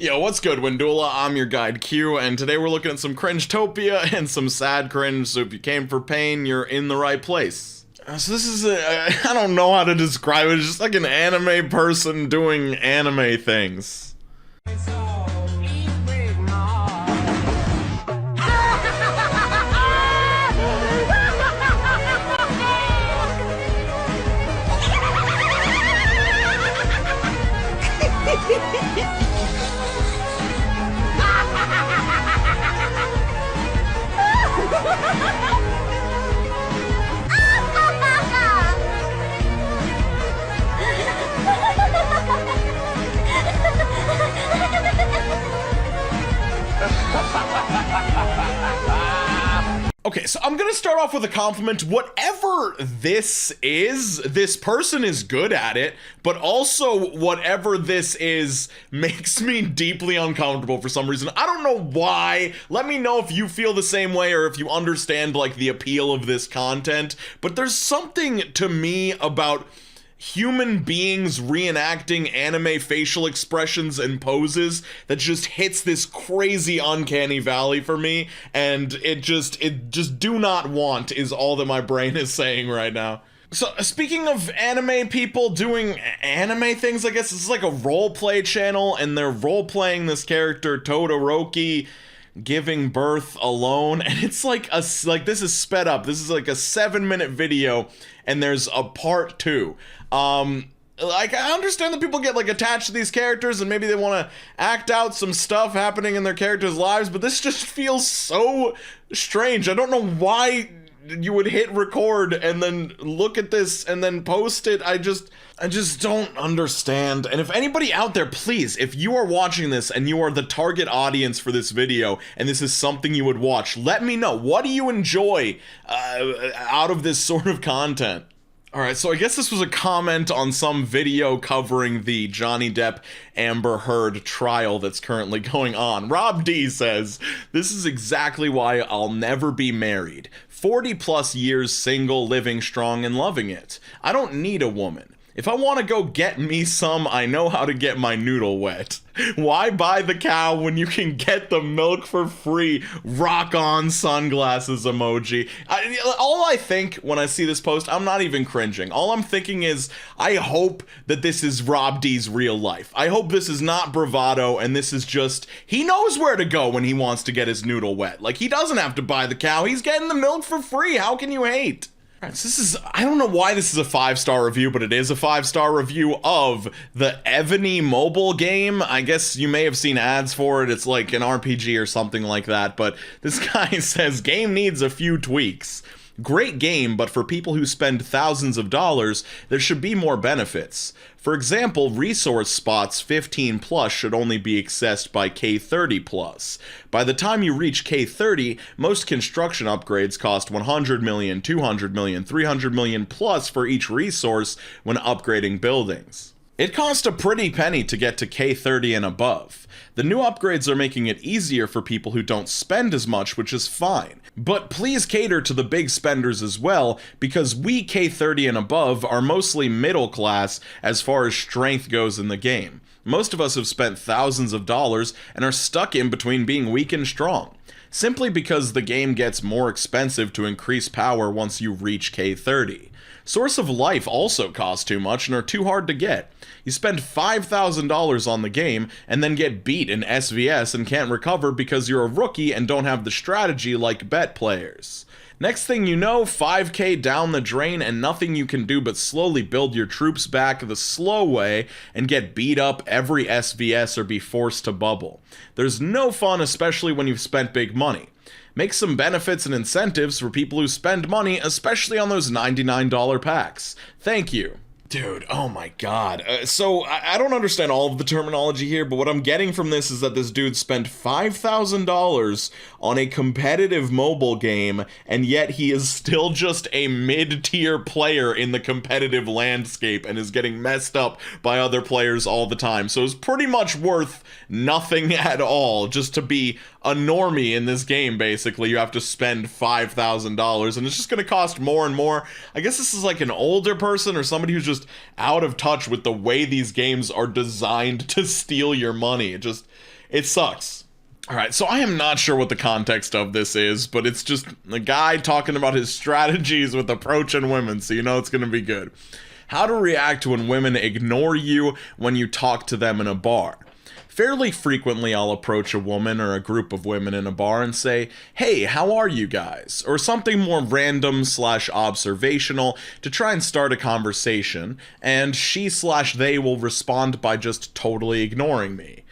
Yo, what's good, Windula? I'm your guide Q, and today we're looking at some cringetopia and some sad cringe, so if you came for pain, you're in the right place. So this is I don't know how to describe it, it's just like an anime person doing anime things. Okay, so I'm gonna start off with a compliment. Whatever this is, this person is good at it, but also whatever this is makes me deeply uncomfortable for some reason. I don't know why. Let me know if you feel the same way or if you understand like the appeal of this content, but there's something to me about human beings reenacting anime facial expressions and poses that just hits this crazy uncanny valley for me, and it just do not want is all that my brain is saying right now. So, speaking of anime people doing anime things, I guess this is like a roleplay channel, and they're role-playing this character, Todoroki, giving birth alone, and it's like this is sped up. This is like a 7-minute video, and there's a part 2. Like, I understand that people get like attached to these characters and maybe they want to act out some stuff happening in their characters' lives, but this just feels so strange. I don't know why you would hit record and then look at this and then post it. I just don't understand. And if anybody out there, please, if you are watching this and you are the target audience for this video and this is something you would watch, let me know. What do you enjoy out of this sort of content? Alright, so I guess this was a comment on some video covering the Johnny Depp Amber Heard trial that's currently going on. Rob D says, "This is exactly why I'll never be married. 40 plus years single, living strong and loving it. I don't need a woman. If I want to go get me some, I know how to get my noodle wet. Why buy the cow when you can get the milk for free? Rock on sunglasses emoji." All I think when I see this post, I'm not even cringing. All I'm thinking is, I hope that this is Rob D's real life. I hope this is not bravado and this is just, he knows where to go when he wants to get his noodle wet. Like, he doesn't have to buy the cow. He's getting the milk for free. How can you hate? Alright, so this is, I don't know why this is a 5-star review, but it is a 5-star review of the Ebony mobile game. I guess you may have seen ads for it. It's like an RPG or something like that, but this guy says, "Game needs a few tweaks. Great game, but for people who spend thousands of dollars, there should be more benefits. For example, resource spots 15 plus should only be accessed by K30 plus. By the time you reach K30, most construction upgrades cost 100 million, 200 million, 300 million plus for each resource when upgrading buildings. It costs a pretty penny to get to K30 and above. The new upgrades are making it easier for people who don't spend as much, which is fine. But please cater to the big spenders as well, because we K30 and above are mostly middle class as far as strength goes in the game. Most of us have spent thousands of dollars and are stuck in between being weak and strong, simply because the game gets more expensive to increase power once you reach K30. Source of Life also cost too much and are too hard to get. You spend $5,000 on the game and then get beat in SVS and can't recover because you're a rookie and don't have the strategy like bet players. Next thing you know, 5k down the drain and nothing you can do but slowly build your troops back the slow way and get beat up every SVS or be forced to bubble. There's no fun, especially when you've spent big money. Make some benefits and incentives for people who spend money, especially on those $99 packs. Thank you." Dude, oh my god. So, I don't understand all of the terminology here, but what I'm getting from this is that this dude spent $5,000 on a competitive mobile game, and yet he is still just a mid-tier player in the competitive landscape and is getting messed up by other players all the time. So it's pretty much worth nothing at all just to be a normie in this game, basically. You have to spend $5,000, and it's just gonna cost more and more. I guess this is like an older person or somebody who's just just out of touch with the way these games are designed to steal your money. It sucks. Alright, so I am not sure what the context of this is, but it's just a guy talking about his strategies with approaching women, so you know it's gonna be good. How to react when women ignore you when you talk to them in a bar. Fairly frequently, I'll approach a woman or a group of women in a bar and say, "Hey, how are you guys?" Or something more random/observational to try and start a conversation, and she/they will respond by just totally ignoring me.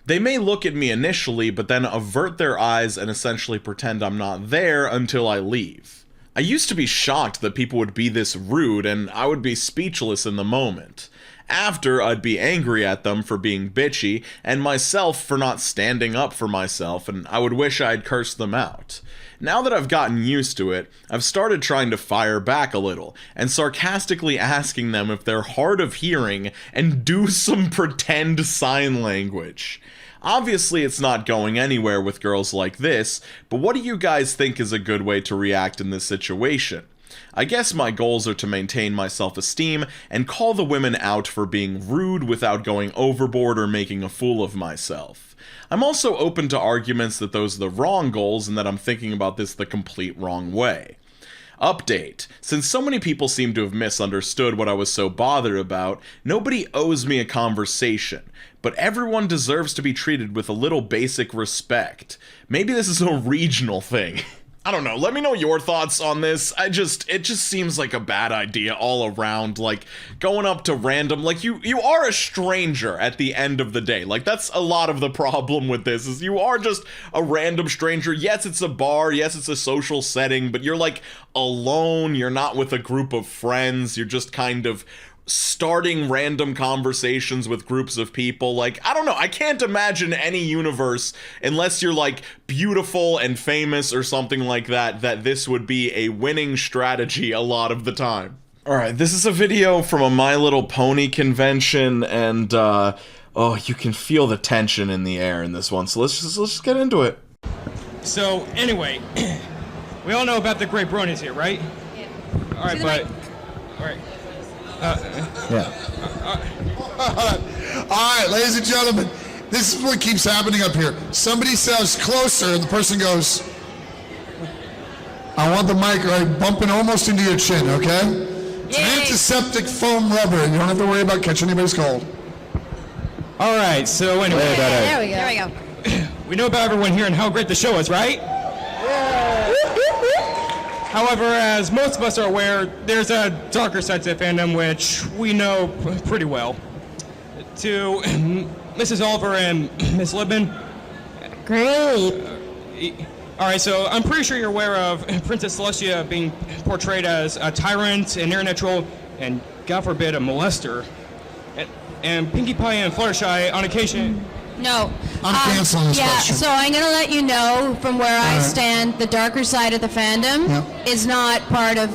They may look at me initially, but then avert their eyes and essentially pretend I'm not there until I leave. I used to be shocked that people would be this rude, and I would be speechless in the moment. After, I'd be angry at them for being bitchy, and myself for not standing up for myself, and I would wish I'd cursed them out. Now that I've gotten used to it, I've started trying to fire back a little, and sarcastically asking them if they're hard of hearing and do some pretend sign language. Obviously, it's not going anywhere with girls like this, but what do you guys think is a good way to react in this situation? I guess my goals are to maintain my self-esteem and call the women out for being rude without going overboard or making a fool of myself. I'm also open to arguments that those are the wrong goals and that I'm thinking about this the complete wrong way. Update. Since so many people seem to have misunderstood what I was so bothered about, nobody owes me a conversation, but everyone deserves to be treated with a little basic respect. Maybe this is a regional thing. I don't know, let me know your thoughts on this. It just seems like a bad idea all around, like, going up to random, like, you are a stranger at the end of the day. Like, that's a lot of the problem with this, is you are just a random stranger. Yes, it's a bar, yes, it's a social setting, but you're, like, alone, you're not with a group of friends, you're just kind of starting random conversations with groups of people. Like, I don't know, I can't imagine any universe, unless you're like beautiful and famous or something like that, that this would be a winning strategy a lot of the time. Alright, this is a video from a My Little Pony convention, and oh, you can feel the tension in the air in this one, so let's just get into it. So anyway, we all know about the great bronies here, right? Yeah. Alright, but alright. Yeah. Alright, ladies and gentlemen, this is what keeps happening up here. Somebody says closer, and the person goes, I want the mic right bumping almost into your chin, okay? It's an antiseptic foam rubber, and you don't have to worry about catching anybody's cold. Alright, so anyway. There we go. We know about everyone here and how great the show is, right? Yeah. However, as most of us are aware, there's a darker side to the fandom which we know pretty well. To Mrs. Oliver and Miss Libman. Great. Alright, so I'm pretty sure you're aware of Princess Celestia being portrayed as a tyrant, an internet troll, and God forbid, a molester. And Pinkie Pie and Fluttershy on occasion... No. I'm canceling this question. So I'm going to let you know from where I stand, the darker side of the fandom is not part of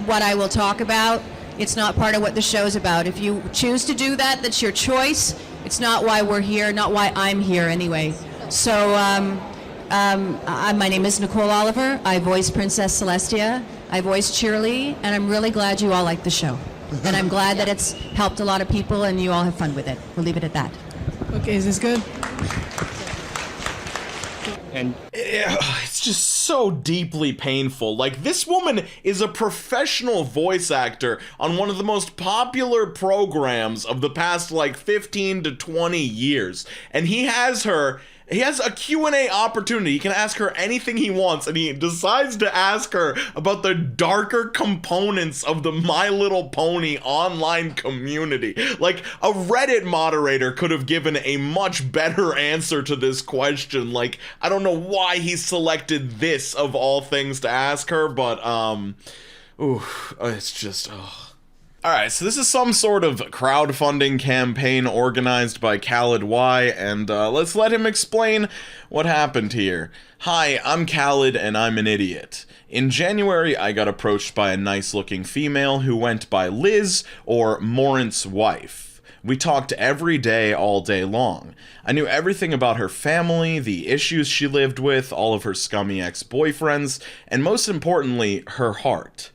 what I will talk about. It's not part of what the show's about. If you choose to do that, that's your choice. It's not why we're here, not why I'm here anyway. So my name is Nicole Oliver. I voice Princess Celestia. I voice Cheerly, and I'm really glad you all like the show. And I'm glad that it's helped a lot of people and you all have fun with it. We'll leave it at that. Okay, is this good? And it's just so deeply painful. Like, this woman is a professional voice actor on one of the most popular programs of the past, like, 15 to 20 years. And he has a Q&A opportunity. He can ask her anything he wants, and he decides to ask her about the darker components of the My Little Pony online community. Like, a Reddit moderator could have given a much better answer to this question. Like, I don't know why he selected this of all things to ask her, but, it's just, Alright, so this is some sort of crowdfunding campaign organized by Khaled Y, and let's let him explain what happened here. Hi, I'm Khaled, and I'm an idiot. In January, I got approached by a nice-looking female who went by Liz, or Morant's wife. We talked every day, all day long. I knew everything about her family, the issues she lived with, all of her scummy ex-boyfriends, and most importantly, her heart.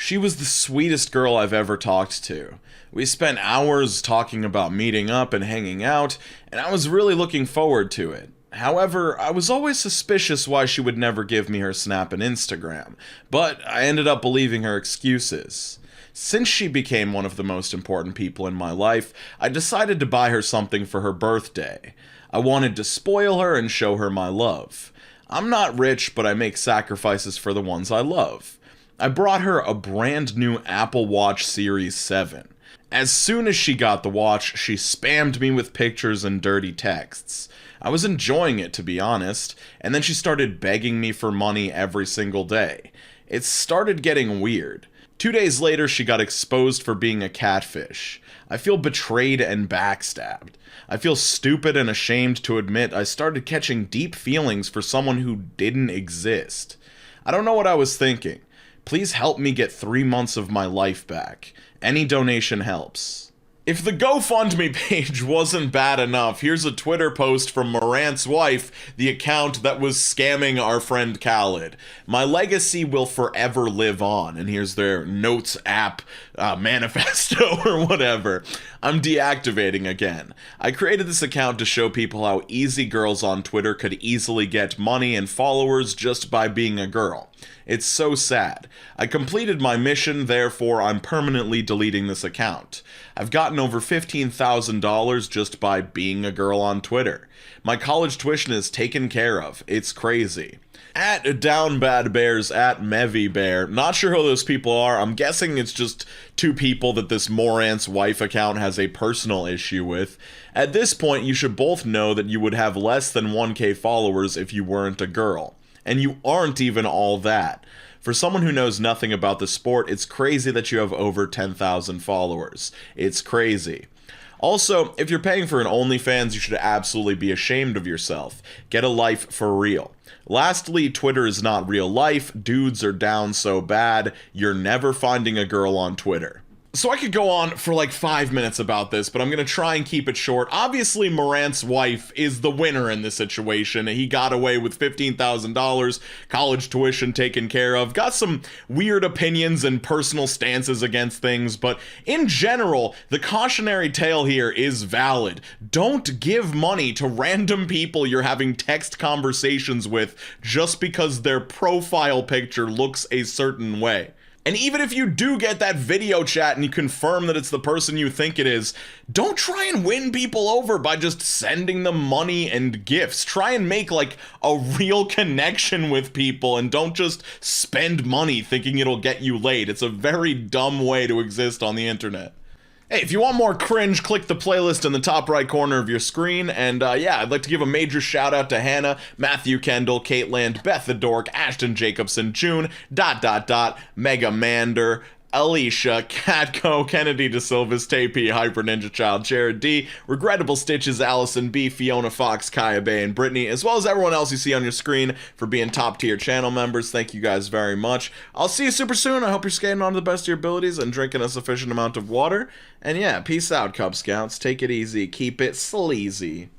She was the sweetest girl I've ever talked to. We spent hours talking about meeting up and hanging out, and I was really looking forward to it. However, I was always suspicious why she would never give me her Snap and Instagram, but I ended up believing her excuses. Since she became one of the most important people in my life, I decided to buy her something for her birthday. I wanted to spoil her and show her my love. I'm not rich, but I make sacrifices for the ones I love. I brought her a brand new Apple Watch Series 7. As soon as she got the watch, she spammed me with pictures and dirty texts. I was enjoying it, to be honest, and then she started begging me for money every single day. It started getting weird. 2 days later, she got exposed for being a catfish. I feel betrayed and backstabbed. I feel stupid and ashamed to admit I started catching deep feelings for someone who didn't exist. I don't know what I was thinking. Please help me get 3 months of my life back. Any donation helps. If the GoFundMe page wasn't bad enough, here's a Twitter post from Morant's wife, the account that was scamming our friend Khaled. My legacy will forever live on. And here's their Notes app manifesto or whatever. I'm deactivating again. I created this account to show people how easy girls on Twitter could easily get money and followers just by being a girl. It's so sad. I completed my mission, therefore I'm permanently deleting this account. I've gotten over $15,000 just by being a girl on Twitter. My college tuition is taken care of. It's crazy. At DownBadBears, at MevyBear. Not sure who those people are. I'm guessing it's just two people that this Morant's wife account has a personal issue with. At this point, you should both know that you would have less than 1K followers if you weren't a girl. And you aren't even all that. For someone who knows nothing about the sport, it's crazy that you have over 10,000 followers. It's crazy. Also, if you're paying for an OnlyFans, you should absolutely be ashamed of yourself. Get a life for real. Lastly, Twitter is not real life. Dudes are down so bad, you're never finding a girl on Twitter. So I could go on for like 5 minutes about this, but I'm going to try and keep it short. Obviously, Morant's wife is the winner in this situation. He got away with $15,000, college tuition taken care of, got some weird opinions and personal stances against things, but in general, the cautionary tale here is valid. Don't give money to random people you're having text conversations with just because their profile picture looks a certain way. And even if you do get that video chat and you confirm that it's the person you think it is, don't try and win people over by just sending them money and gifts. Try and make like a real connection with people and don't just spend money thinking it'll get you laid. It's a very dumb way to exist on the internet. Hey, if you want more cringe, click the playlist in the top right corner of your screen. And yeah, I'd like to give a major shout out to Hannah, Matthew Kendall, Caitlin, Beth the Dork, Ashton Jacobson, June, Mega Mander, Alicia, Catco, Kennedy DeSilvis, Tapey, Hyper Ninja Child, Jared D, Regrettable Stitches, Allison B, Fiona Fox, Kaya Bay, and Brittany, as well as everyone else you see on your screen for being top tier channel members. Thank you guys very much. I'll see you super soon. I hope you're skating on to the best of your abilities and drinking a sufficient amount of water. And yeah, peace out, Cub Scouts. Take it easy. Keep it sleazy.